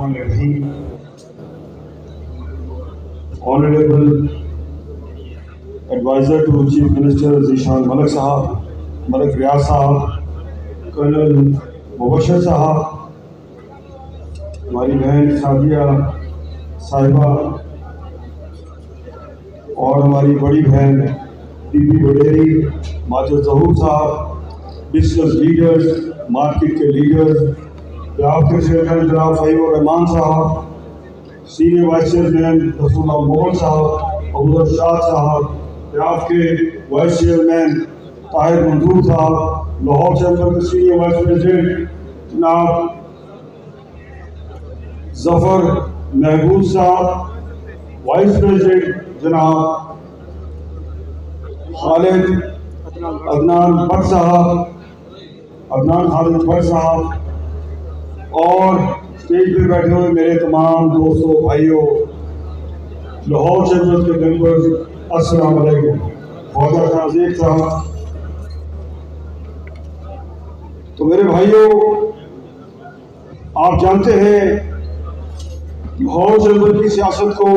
Bismillahirrahmanirrahim. Honorable Advisor to Chief Minister Zishan Malik Sahab, Malik Riyaz Sahab, Colonel Mubashir Sahab, हमारी बहन सादिया साहिबा और हमारी बड़ी बहन बीबी बडेरी, माजर जहूर साहब, बिजनेस लीडर्स, मार्केट के लीडर्स, आपके चेयरमैन जनाब फहीम रहमान साहब, सीनियर वाइस चेयरमैन रसूल मोहन साहब, अब्दुल शाह साहब, आपके वाइस चेयरमैन ताहिर मंजूर साहब, लाहौर चैम्बर के सीनियर वाइस प्रेसिडेंट जनाब जफर महबूब साहब, वाइस प्रेसिडेंट जनाब खालिद अदनान भट्ट साहब, अदनान खालिद भट्ट साहब, और स्टेज पे बैठे हुए मेरे तमाम दोस्तों भाइयों, लाहौर चैम्बर के मेंबर्स, अस्सलाम वालेकुम। ख्वाजा खान साहब, तो मेरे भाइयों, आप जानते हैं लाहौर चैम्बर की सियासत को,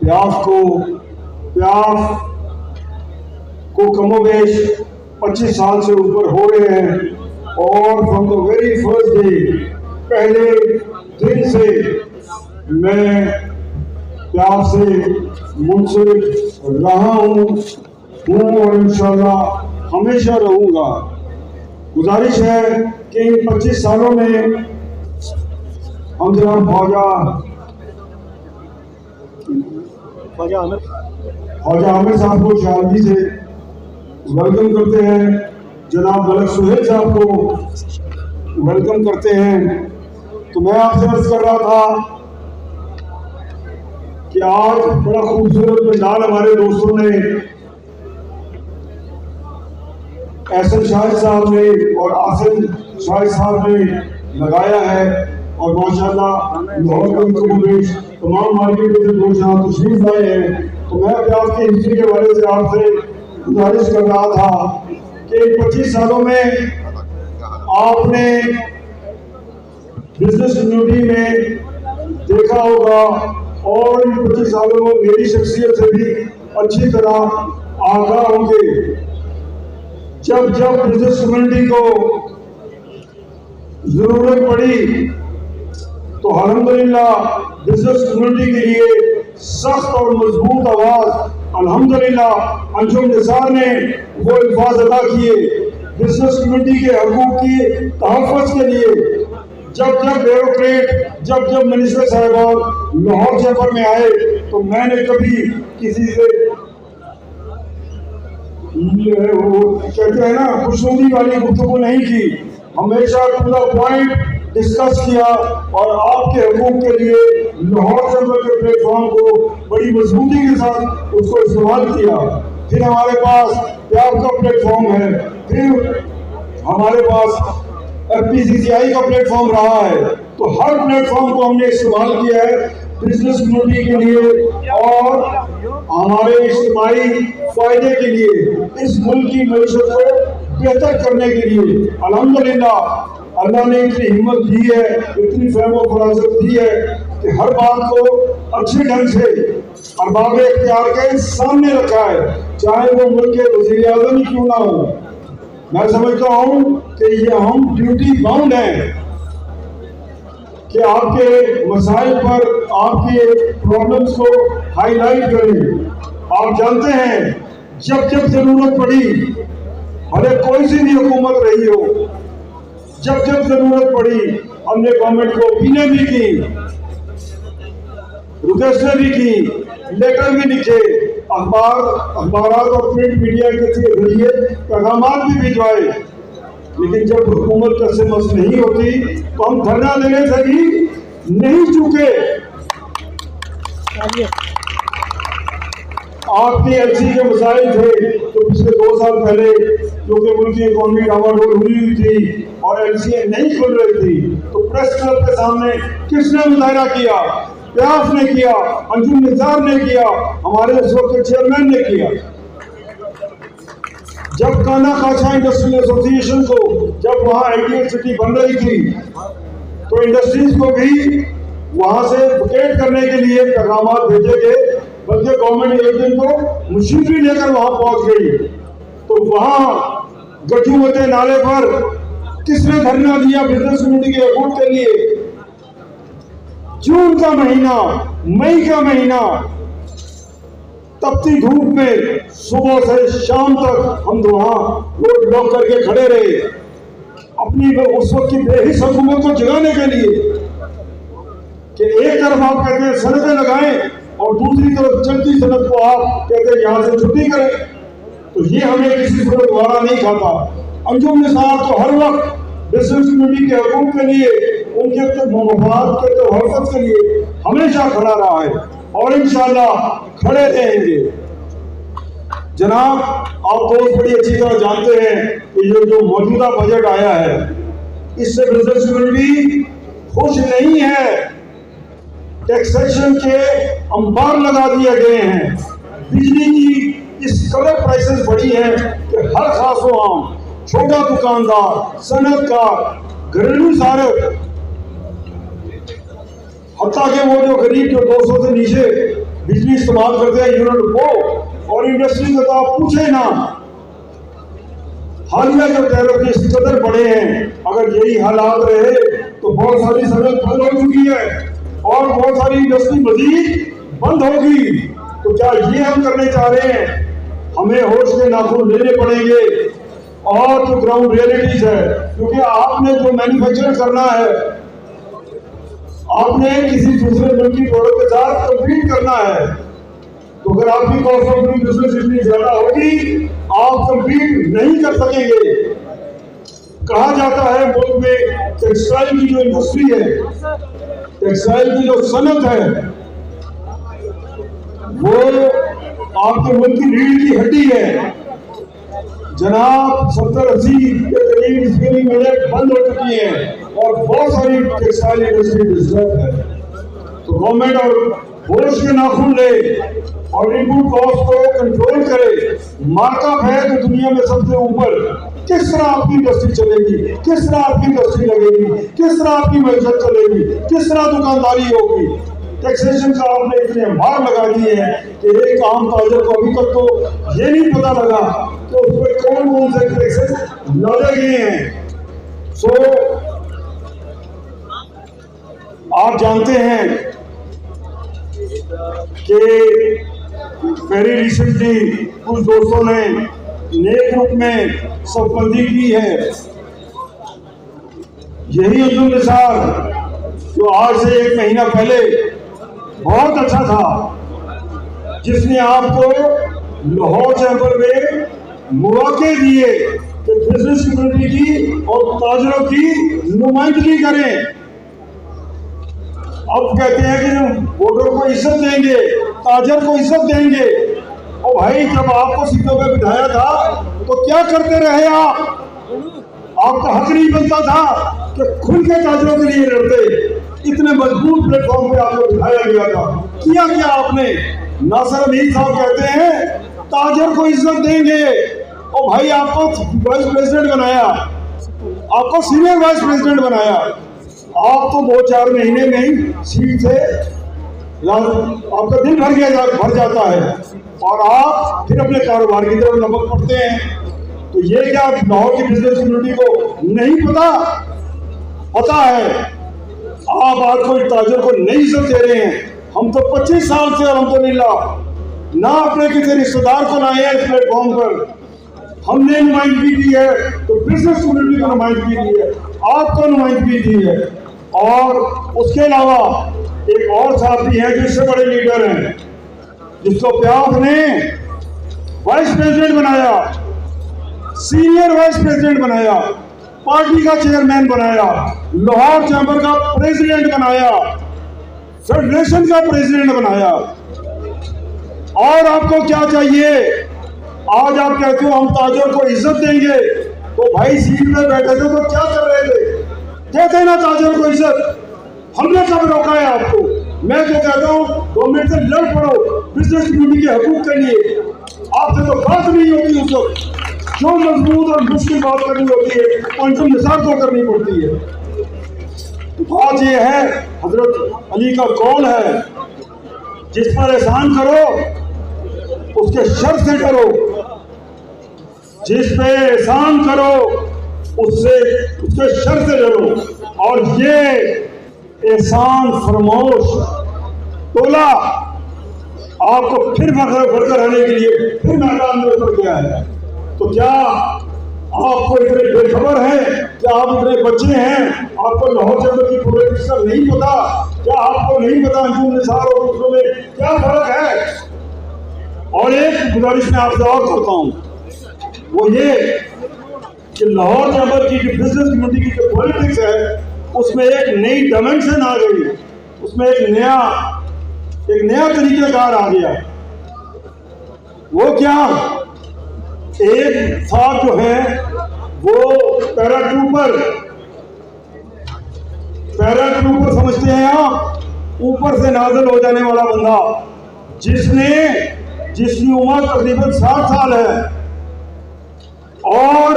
प्याफ को कमोबेश 25 साल से ऊपर हो रहे हैं, और from the very first day, पहले दिन से मैं प्याफ से मुंसलिक रहा हूँ और इंशाअल्लाह हमेशा रहूँगा। गुजारिश है कि इन 25 सालों में हम जनाब ख्वाजा आमिर साहब को शादी से वेलकम करते हैं, जनाब मलिक सुहेल साहब को वेलकम करते हैं। तो मैं आपसे अर्ज कर रहा था कि आज बड़ा खूबसूरत पंडाल हमारे दोस्तों ने, एहसन शाहिद साहब ने और आसिम शाहिद साहब ने लगाया है, और माशाल्लाह लाहौर तमाम मार्केट के दोस्त यहाँ तशरीफ लाए हैं। तो मैं प्यार की हिस्ट्री के बारे से आपसे गुजारिश कर रहा था कि 25 सालों में आपने बिजनेस कम्युनिटी में देखा होगा, और इन 25 सालों में मेरी शख्सियत से भी अच्छी तरह आगाह होंगे। जब जब बिजनेस कम्युनिटी को जरूरत पड़ी तो अल्हम्दुलिल्लाह बिजनेस कम्युनिटी के लिए सख्त और मजबूत आवाज अल्हम्दुलिल्लाह अंजुम निसार ने वो अल्फाज अदा किए। बिजनेस कम्युनिटी के हकूक की तहफ़्फ़ुज़ के लिए जब जब ब्यूरोक्रेट, जब जब मिनिस्टर साहिबान लाहौर चैम्बर में आए, तो मैंने कभी किसी से वो कहते हैं ना खुशनुदी वाली गुफ्तगू नहीं की, हमेशा पूरा पॉइंट डिस्कस किया और आपके हकूक के लिए लाहौर चैम्बर के प्लेटफॉर्म को बड़ी मजबूती के साथ उसको इस्तेमाल किया। फिर हमारे पास प्यार का प्लेटफॉर्म है, फिर हमारे पास FPCCI का प्लेटफॉर्म रहा है, तो हर प्लेटफॉर्म को हमने इस्तेमाल किया है बिजनेस कम्युनिटी के लिए और हमारे इज्तिमाई फायदे के लिए, इस मुल्क की मईशत को बेहतर करने के लिए। अल्हम्दुलिल्लाह अल्लाह ने इतनी हिम्मत दी है, इतनी फहम फरासत दी है कि हर बात को अच्छे ढंग से अरबाब इख्तियार के सामने रखा है, चाहे वो मुल्क के वज़ीर आज़म ही क्यों ना हो। मैं समझता हूँ कि ये हम ड्यूटी बाउंड हैं कि आपके मसाइल पर, आपके प्रॉब्लम्स को हाईलाइट करें। आप जानते हैं जब जब जरूरत पड़ी, भले कोई सी भी हुकूमत रही हो, जब जब जरूरत पड़ी हमने गवर्नमेंट को अपीलें भी की, रिक्वेस्टें भी की, लेटर भी लिखे, अखबारात और प्रिंट मीडिया के जरिए पैगामात भी भिजवाए, लेकिन जब हुकूमत का से मस नहीं होती तो हम धरना देने से भी नहीं चूके। आपकी एलसी के मसाइल थे तो पिछले 2 साल पहले, क्योंकि मुल्क की इकॉनमी डावाडोल हुई थी और एलसी नहीं खुल रही थी, तो प्रेस क्लब के सामने किसने मुजाहरा किया? प्याफ ने किया, अंजुम निसार ने किया, हमारे इस वक्त चेयरमैन ने किया। जब काना खाचा इंडस्ट्रियल एसोसिएशन को, जब वहाँ आइडियल सिटी बन रही थी, तो इंडस्ट्रीज को भी वहां से विकेट करने के लिए पैगाम भेजे गए, बल्कि गवर्नमेंट एक दिन तो मशीनरी लेकर वहां पहुंच गई। तो वहां गठुमते नाले पर किसने धरना दिया बिजनेस कम्युनिटी के हकूक के लिए? जून का महीना, मई का महीना, तपती धूप में सुबह से शाम तक हम वहां रोड ब्लॉक करके खड़े रहे, अपनी उस वक्त की बेहिस हुकूमत को जगाने के लिए कि एक तरफ आप कहते हैं सनतें लगाएं और दूसरी तरफ चलती सनत को आप कहते हैं यहां से छुट्टी करें। तो ये हमें किसी सूरत द्वारा नहीं खाता। अंजुम निसार तो हर वक्त बिजनेस कम्युनिटी के हकूक के लिए, उनके मफाद के तहफ़्फ़ुज़ के लिए हमेशा खड़ा रहा है और इंशाअल्लाह खड़े रहेंगे। जनाब, आप दोस्त बड़ी अच्छी तरह जानते हैं कि ये जो मौजूदा बजट आया है, इससे बिजनेस कम्युनिटी खुश नहीं है। टैक्सेशन के अंबार लगा दिए गए हैं, बिजली की इस कदर प्राइसेस बढ़ी हैं कि हर खासो आम, छोटा दुकानदार, सनतकार, घरेलू सारक, हत्ता के वो जो गरीब जो 200 से नीचे बिजली इस्तेमाल करते हैं यूनिट वो, और इंडस्ट्री का तो आप पूछे ना। हालिया जो टैरिफ के इस कदर बढ़े हैं, अगर यही हालात रहे तो बहुत सारी सनत बंद हो चुकी है और बहुत सारी इंडस्ट्री मजीद बंद होगी। तो क्या ये हम करने चाह रहे हैं? हमें होश के नाखून लेने पड़ेंगे और जो ग्राउंड रियलिटीज है, क्योंकि आपने जो मैन्युफैक्चर करना है, आपने किसी दूसरे मुल्क की प्रोडक्ट के साथ कम्पीट करना है। तो अगर आपकी कॉस्ट ऑफ डूइंग बिजनेस इतनी ज्यादा होगी, आप कम्पीट नहीं कर सकेंगे। कहा जाता है मुल्क में टेक्सटाइल की जो इंडस्ट्री है, टेक्सटाइल की जो सनत है, वो आपके मुल्क की रीढ़ की हड्डी है। जनाब 70-80 के करीब इसकी मिलें बंद हो चुकी है और बहुत सारी टेक्सटाइल इंडस्ट्री डिस्टर्ब है। तो गवर्नमेंट और होश के नाखून ले और इनपुट कॉस्ट को कंट्रोल करे। मार्कअप है तो दुनिया में सबसे ऊपर। किस तरह आपकी इंडस्ट्री चलेगी, किस तरह आपकी इंडस्ट्री लगेगी, किस तरह आपकी मैशत चलेगी, किस तरह दुकानदारी होगी? टैक्सेशन का आपने इतने मार लगा दिए हैं कि एक आम ताजर को अभी तक तो ये नहीं पता लगा कि उस पर कौन कौन से टैक्सेस लादे गए हैं। सो आप जानते हैं कि वेरी रिसेंटली कुछ दोस्तों ने नेक रूप में शपथबंदी की है। यही अंजुम निसार जो आज से 1 महीना पहले बहुत अच्छा था, जिसने आपको लाहौर चैम्बर में मौके दिए कि बिजनेस कम्युनिटी की और ताजरों की नुमाइंदगी करें। अब कहते हैं कि हम वोटरों को इज्जत देंगे, ताजर को इज्जत देंगे। और भाई, जब आपको सीटों पे बिठाया था तो क्या करते रहे आप? आपका हक नहीं बनता था कि खुल के ताजरों के लिए लड़ते? इतने मजबूत प्लेटफॉर्म पे आपको बिठाया गया था, किया क्या आपने? नासिर अमीर साहब कहते हैं ताजर को इज्जत देंगे। और भाई, आपको वाइस प्रेसिडेंट बनाया, आपको सीनियर वाइस प्रेसिडेंट बनाया। आप तो 2-4 महीने में ही सीट से आपका दिल भर जाता है और आप फिर अपने कारोबार की तरफ लपक पड़ते हैं। तो ये क्या लाहौर की बिजनेस कम्युनिटी को नहीं पता है? आप आज कोई ताजर को नहीं इज्जत दे रहे हैं। हम तो 25 साल से अल्हम्दुलिल्लाह ना अपने किसी रिश्तेदार को लाए हैं इस प्लेटफॉर्म पर। हमने नुमाइंदगी की है तो बिजनेस कम्युनिटी को नुमाइंदगी दी है, आपको नुमाइंदगी दी है। और उसके अलावा एक और साथी है जिससे बड़े लीडर हैं, जिसको प्याफ ने वाइस प्रेसिडेंट बनाया, सीनियर वाइस प्रेसिडेंट बनाया, पार्टी का चेयरमैन बनाया, लाहौर चैम्बर का प्रेसिडेंट बनाया, फेडरेशन का प्रेसिडेंट बनाया। और आपको क्या चाहिए? आज आप कहते हो हम ताजर को इज्जत देंगे, तो भाई सीट में बैठे थे तो क्या कर रहे थे? देते ना ताजर को इज्जत। हमने कब रोका है आपको? मैं तो कहता हूँ गवर्नमेंट से लड़ पड़ो बिजनेस कम्युनिटी के हकूक के लिए। आपसे तो बात नहीं होती उस वक्त, जो मजबूत और मुश्किल बात करनी होती है अंजुम निसार को करनी पड़ती है। बात ये है हजरत अली का कौल है, जिस पर एहसान करो उसके शर से डरो, जिस पे एहसान करो उसके शर से डरो। और ये एहसान फरमोश टोला आपको फिर बढ़कर रहने के लिए फिर मैदान में उतर गया है। तो क्या आपको इतने बेखबर है? क्या आप इतने बच्चे हैं? आपको लाहौर जनपद की पॉलिटिक्स का नहीं पता? क्या आपको नहीं पता अंजुम निसार और दूसरों में क्या फर्क है? और एक गुजारिश मैं आपसे और करता हूँ, वो ये कि लाहौर जनपद की जो बिजनेस कम्युनिटी की जो पॉलिटिक्स है उसमें एक नई डायमेंशन आ गई, उसमें एक नया तरीकेकार आ गया। वो क्या? एक साथ जो है वो पैराट्रूपर समझते हैं आप, ऊपर से नाज़िल हो जाने वाला बंदा, जिसकी उम्र तकरीबन 60 साल है और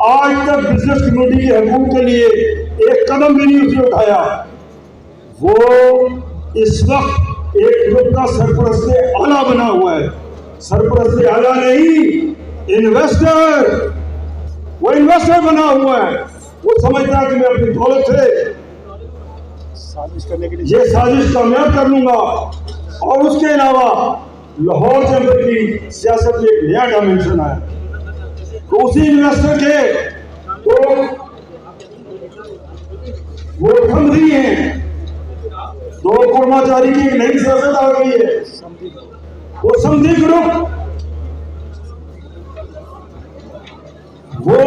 आज तक बिजनेस कम्युनिटी के हकूक़ के लिए एक कदम भी नहीं उसने उठाया। वो इस वक्त एक ग्रुप का सरपरस्त आला बना हुआ है। सरपरस्त आला नहीं, इन्वेस्टर। वो इन्वेस्टर बना हुआ है। वो समझता है कि मैं अपनी दौलत से ये साजिश कामयाब कर लूंगा। और उसके अलावा लाहौर जनपद की सियासत में एक नया डायमेंशन है। तो उसी इन्वेस्टर के वो थम रही हैं। दो कर्मचारी की एक नई सियासत आ गई है, वो समझी ग्रुप। वो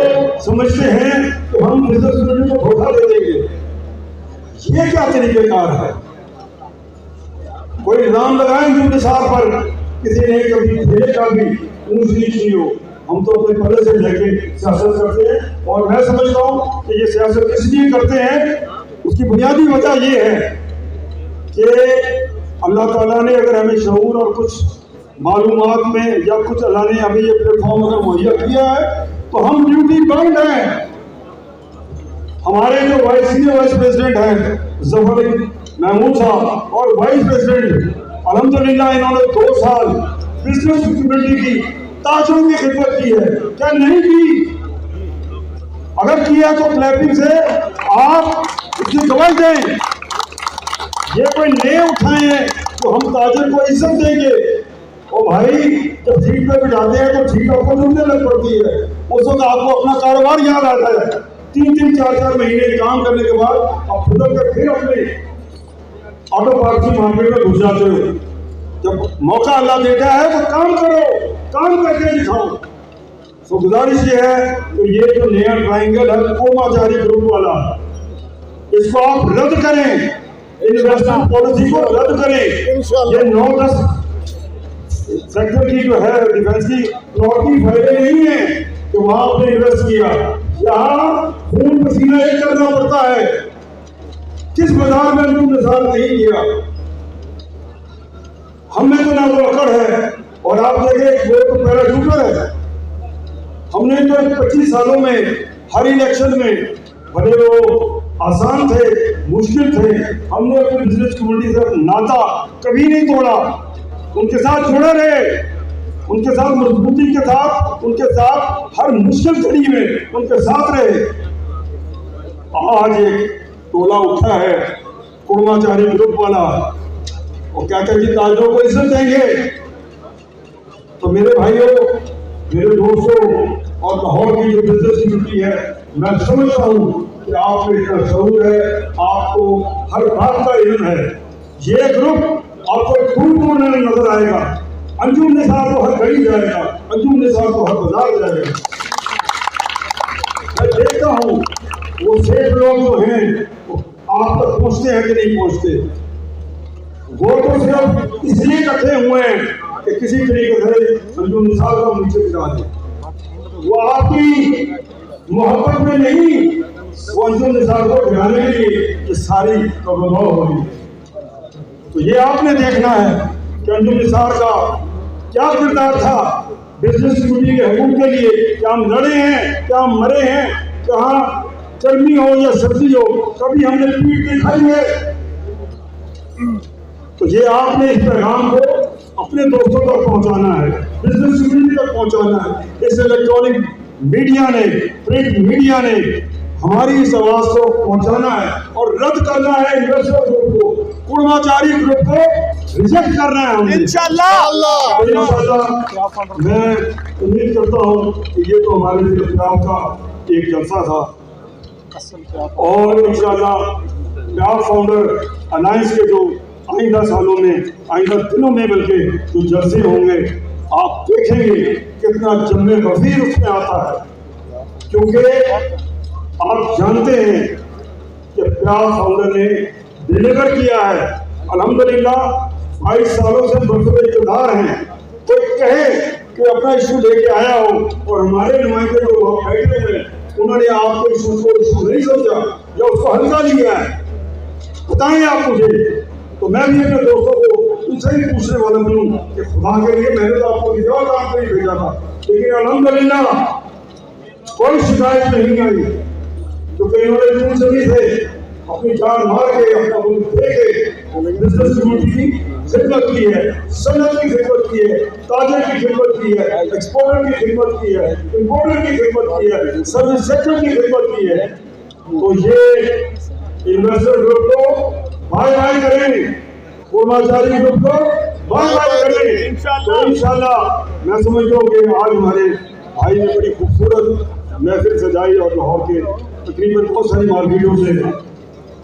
समझते हैं कि हम बिजनेस कम्युनिटी को धोखा दे देंगे। ये क्या तरीकेकार है? कोई इल्जाम लगाए अंजुम निसार पर, किसी ने कभी भेजे का भी ऊंच नीच नहीं हो। हम तो अपने पहले से लेके सियासत करते हैं और मैं समझता हूँ कि ये सियासत इसलिए करते हैं, उसकी बुनियादी वजह ये है कि अल्लाह ताला ने अगर हमें शऊर और कुछ मालूमात में या कुछ अल्लाह ने हमें ये प्लेटफॉर्म अगर मुहैया किया है तो हम ड्यूटी बाउंड हैं। हमारे जो सीनियर वाइस प्रेसिडेंट हैं जफर महमूद साहब और वाइस प्रेसिडेंट, अल्हम्दुलिल्लाह इन्होंने 2 साल बिजनेस कम्युनिटी की ताजरों की खिदमत की है। क्या नहीं की? अगर किया तो क्लैपिंग से आप इसकी गवाही दें। ये कोई नए उठाए हैं तो हम ताजर को इज्जत देंगे। और भाई जब सीट पे बिठाते हैं तो सीट आपको ढूंढने लग पड़ती है। उस वक्त आपको अपना कारोबार याद आता है। 3-3, 4-4 महीने काम करने के बाद आप खुद कर फिर अपने ऑटो पार्ट्स की मार्केट में घुस जाते हो। जब मौका अल्लाह देता है तो काम करो, काम करके दिखाओ। तो गुजारिश ये है कि ये जो नया ट्रायंगल है कर्मचारी ग्रुप वाला, इसको आप रद्द करें। इन्वेस्टमेंट पॉलिसी को रद्द करें। ये 9-10 सेक्टर की जो है डिफेंस की लॉटरी फायदे नहीं है कि वहां आपने इन्वेस्ट किया। यहाँ खून पसीना एक करना पड़ता है। किस बाजार में अंजुम निसार नहीं किया? हमें तो ना वो अकड़ है। और आप देखें वो तो पैराशूटर है। हमने तो 25 सालों में हर इलेक्शन में, भले वो आसान थे मुश्किल थे, हमने अपने बिजनेस कम्युनिटी से नाता कभी नहीं तोड़ा। उनके साथ जुड़े रहे, उनके साथ मजबूती के साथ, उनके साथ हर मुश्किल घड़ी में उनके साथ रहे। आज एक टोला उठा है कर्मचारी ग्रुप वाला, वो क्या कहते हैं ताजरों को इज्जत देंगे। तो मेरे भाइयों, मेरे दोस्तों और लाहौर की जो बिजनेस कम्युनिटी है, मैं समझता हूँ कि आप में इतना शऊर है, आपको हर बात का इल्म है। ये ग्रुप आपको दूर में नजर आएगा। अंजुम निसार को हर गली जाएगा, अंजुम निसार को हर बाजार जाएगा। मैं देखता हूँ वो सेठ लोग जो हैं आप तक पहुँचते हैं कि नहीं पहुँचते। वो तो सिर्फ इसलिए इकट्ठे हुए हैं कि किसी तरीके से अंजुम निसार को नीचे गिरा दें। वो आपकी मोहब्बत में नहीं, वो अंजुम निसार को गिराने के लिए ये सारी प्रभाव हो रही है। तो ये आपने देखना है कि अंजुम निसार का क्या किरदार था बिजनेस कम्युनिटी के हकूक़ के लिए। क्या हम लड़े हैं, क्या हम मरे हैं, कहाँ गर्मी हो या सर्दी हो, कभी हमने पीठ दिखाई है। तो ये आपने इस पैगाम को अपने दोस्तों तक पहुंचाना है, बिजनेस कम्युनिटी तक पहुंचाना है। इस इलेक्ट्रॉनिक मीडिया ने, प्रिंट मीडिया ने हमारी इस आवाज को पहुंचाना है और रद्द करना है इन्वेस्टर ग्रुप को, कुर्माचारी ग्रुप को रिजेक्ट करना है हमने। इंशाल्लाह मैं उम्मीद करता हूँ कि ये तो हमारे लिए प्यार का एक जलसा था और इंशाल्लाह प्यार फाउंडर अलायंस के जो आइंदा सालों में, आइंदा दिनों में बल्कि जो जलसे होंगे आप देखेंगे कितना जम्मे वजीर उसमें आता है, क्योंकि आप जानते हैं कि प्यार फाउंडर ने डिलीवर किया है। अल्हम्दुलिल्लाह 22 सालों से बरसों इक़्तिदार हैं। कोई कहे कि अपना इशू लेके आया हो और हमारे नुमाइंदे जो वहाँ बैठे हुए उन्होंने आपके इशू को इशू नहीं समझा या उसको हल्का लिया है, बताएं आप मुझे। तो मैं भी अपने दोस्तों को उनसे ही पूछने वाला हूँ कि खुदा के लिए मैंने तो आपको किसी और काम नहीं भेजा था, लेकिन अल्हम्दुलिल्लाह कोई शिकायत नहीं आई, क्योंकि इन्होंने जून से भी थे अपनी जान मार के अपना मुल्क दे के बिजनेस कम्युनिटी की खिदमत की है, सनत की खिदमत की है, ताजर की खिदमत की है, एक्सपोर्टर की खिदमत की है, इम्पोर्टर की खिदमत की है, सर्विस सेक्टर की खिदमत की है। तो ये इन्वेस्टर ग्रुप को बाय बाय करेंगे, कुर्माचारी ग्रुप को बाय बाय करेंगे इंशाल्लाह। मैं समझता हूँ कि आज हमारे भाई ने बड़ी खूबसूरत महफिल सजाई और लाहौर के तकरीबन बहुत सारी मार्केटों से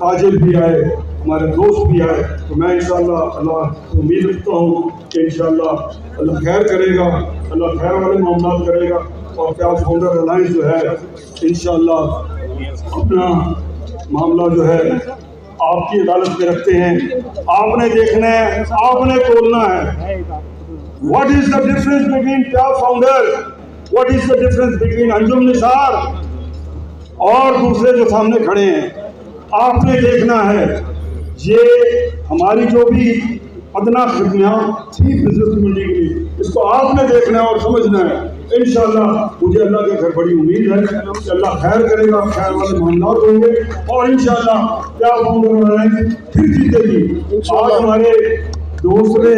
ताजिर भी आए, हमारे दोस्त भी आए। तो मैं इंशाल्लाह अल्लाह से उम्मीद रखता हूँ कि इंशाल्लाह अल्लाह खैर करेगा, अल्लाह खैर वाले मामला करेगा और प्यार फाउंडर अलायंस जो है इंशाल्लाह अपना मामला जो है आपकी अदालत में रखते हैं। आपने देखना है, आपने तोलना है। What is the difference between प्यार founder, what is the difference between Anjum Nisar और दूसरे जो सामने खड़े हैं, आपने देखना है। ये हमारी जो भी अदना खिदमत थी बिजनेस कम्युनिटी के लिए, इसको आपने देखना है और समझना है। इंशाल्लाह मुझे अल्लाह के घर बड़ी उम्मीद है कि अल्लाह खैर करेगा, खैर वाले मामला होंगे और इंशाल्लाह क्या फिर जीतेगी। आज हमारे दोस्त ने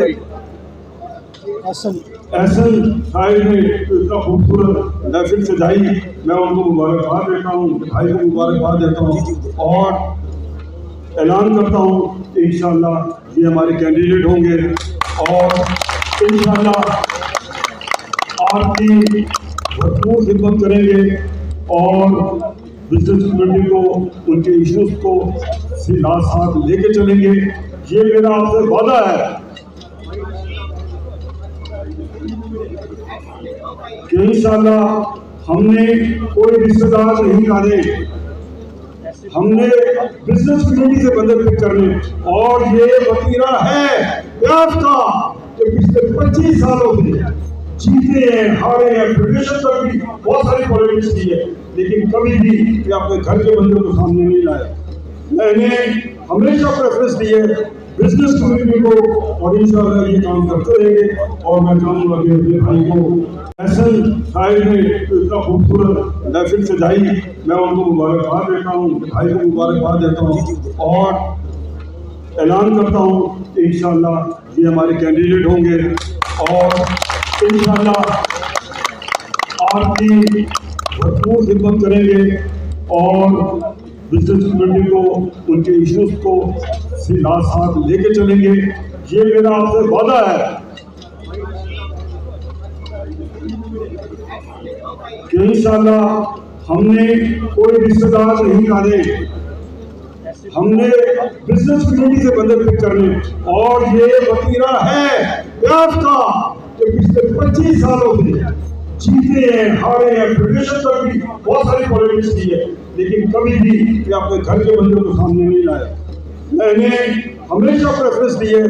एहसन साहिब ने इतना खूबसूरत महफिल सजाई, मैं उनको मुबारकबाद देता हूँ, भाई को मुबारकबाद देता हूँ और ऐलान करता हूँ कि इंशाल्लाह ये हमारे कैंडिडेट होंगे और इंशाल्लाह आपकी भरपूर खिदमत करेंगे और बिजनेस कम्युनिटी को उनके इश्यूज को साथ साथ लेके चलेंगे। ये मेरा आपसे वादा है कि इंशाल्लाह हमने कोई रिश्तेदार नहीं डाले, हमने बिजनेस कम्युनिटी से बंदे पिक करने और ये वतीरा है प्यार का कि पिछले 25 सालों से जीते हैं, हारे हैं, फेडरेशन तक भी बहुत सारी पॉलिटिक्स की है, लेकिन कभी भी ये अपने घर के बंदों को सामने नहीं लाया। मैंने हमेशा प्रेफरेंस दी है बिजनेस कम्युनिटी को और इंशाल्लाह ये काम करते रहेंगे। और मैं चाहूँगा कि अपने भाई को एहसन साहिब ने इतना खूबसूरत महफिल सजाई, मैं उनको मुबारकबाद देता हूँ, भाई को मुबारकबाद देता हूँ और ऐलान करता हूँ कि इंशाल्लाह ये हमारे कैंडिडेट होंगे और इंशाल्लाह आपकी भरपूर खिदमत करेंगे और बिजनेस कम्युनिटी को उनके इश्यूज को साथ साथ लेके चलेंगे। ये मेरा आपसे वादा है कि इंशाल्लाह हमने कोई रिश्तेदार नहीं डाले, हमने बिजनेस कम्युनिटी से बंदे पिक करने और ये वतीरा है प्यार का कि पिछले 25 सालों से जीते हैं, हारे हैं, फेडरेशन तक भी बहुत सारी पॉलिटिक्स की है, लेकिन कभी भी ये अपने घर के बंदों को सामने नहीं लाया। मैंने हमेशा प्रेफरेंस दी है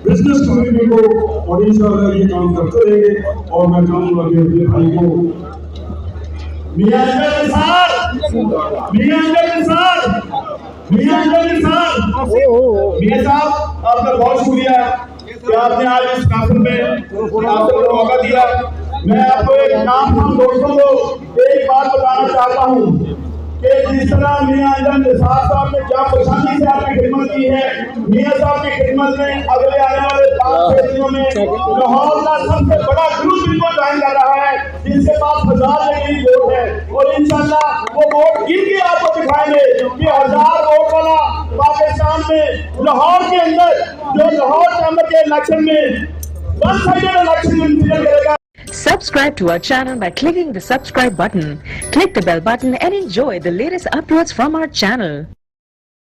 बिजनेस कम्युनिटी को और इंशाल्लाह ये काम करते रहेंगे। और मैं चाहूँगा कि अपने भाई को मियां साहब आपका बहुत शुक्रिया कि आपने आज इस काफिल में आपको मौका दिया। मैं आपको एक नाम हम दोस्तों को एक बात बताना चाहता हूँ कि जिस तरह मियां अंजम निसार साहब ने क्या परेशानी से आपकी खिदमत की है, मियां साहब की खिदमत में अगले आने वाले 5-6 दिनों में लाहौर का सबसे बड़ा ग्रुप इनको ज्वाइन कर रहा है, जिनके पास 1000 के करीब वोट है, और इंशाल्लाह वो वोट गिन के आपको दिखाएंगे कि 1000 वोट वाला पाकिस्तान में लाहौर के अंदर जो लाहौर चैम्बर के इलेक्शन में वन साइडेड इलेक्शन में नतीजा करेगा। Subscribe to our channel by clicking the subscribe button. Click the bell button and enjoy the latest uploads from our channel.